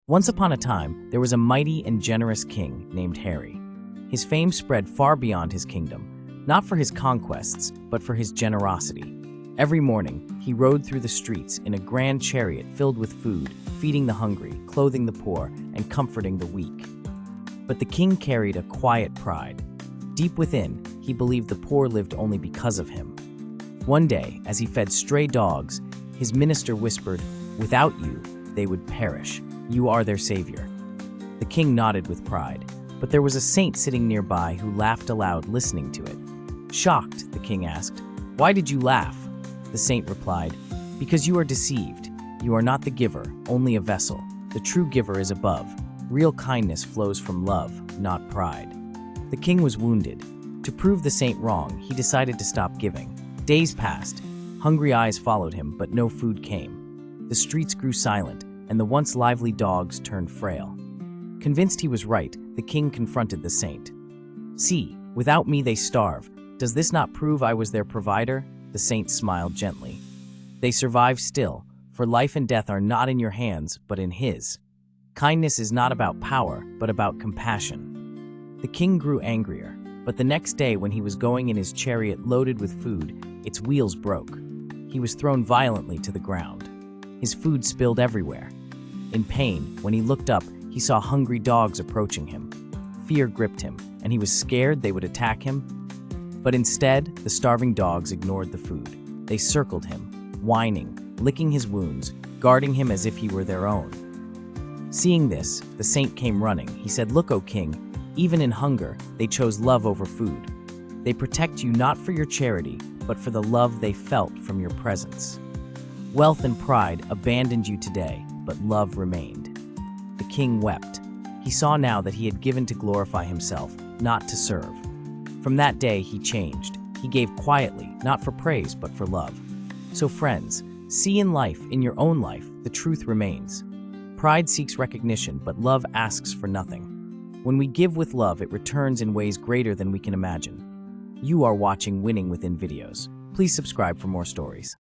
Once upon a time, there was a mighty and generous king named Harry. His fame spread far beyond his kingdom, not for his conquests, but for his generosity. Every morning, he rode through the streets in a grand chariot filled with food, feeding the hungry, clothing the poor, and comforting the weak. But the king carried a quiet pride. Deep within, he believed the poor lived only because of him. One day, as he fed stray dogs, his minister whispered, "Without you, they would perish. You are their savior." The king nodded with pride, but there was a saint sitting nearby who laughed aloud listening to it. Shocked, the king asked, "Why did you laugh?" The saint replied, "Because you are deceived. You are not the giver, only a vessel. The true giver is above. Real kindness flows from love, not pride." The king was wounded. To prove the saint wrong, he decided to stop giving. Days passed. Hungry eyes followed him, but no food came. The streets grew silent, and the once lively dogs turned frail. Convinced he was right, the king confronted the saint. "See, without me they starve. Does this not prove I was their provider?" The saint smiled gently. "They survive still, for life and death are not in your hands, but in his. Kindness is not about power, but about compassion." The king grew angrier, but the next day when he was going in his chariot loaded with food, its wheels broke. He was thrown violently to the ground. His food spilled everywhere. In pain, when he looked up, he saw hungry dogs approaching him. Fear gripped him, and he was scared they would attack him. But instead, the starving dogs ignored the food. They circled him, whining, licking his wounds, guarding him as if he were their own. Seeing this, the saint came running. He said, "Look, O king, even in hunger, they chose love over food. They protect you not for your charity, but for the love they felt from your presence. Wealth and pride abandoned you today, but love remained." The king wept. He saw now that he had given to glorify himself, not to serve. From that day, he changed. He gave quietly, not for praise, but for love. So friends, see in life, in your own life, the truth remains. Pride seeks recognition, but love asks for nothing. When we give with love, it returns in ways greater than we can imagine. You are watching Winning Within Videos. Please subscribe for more stories.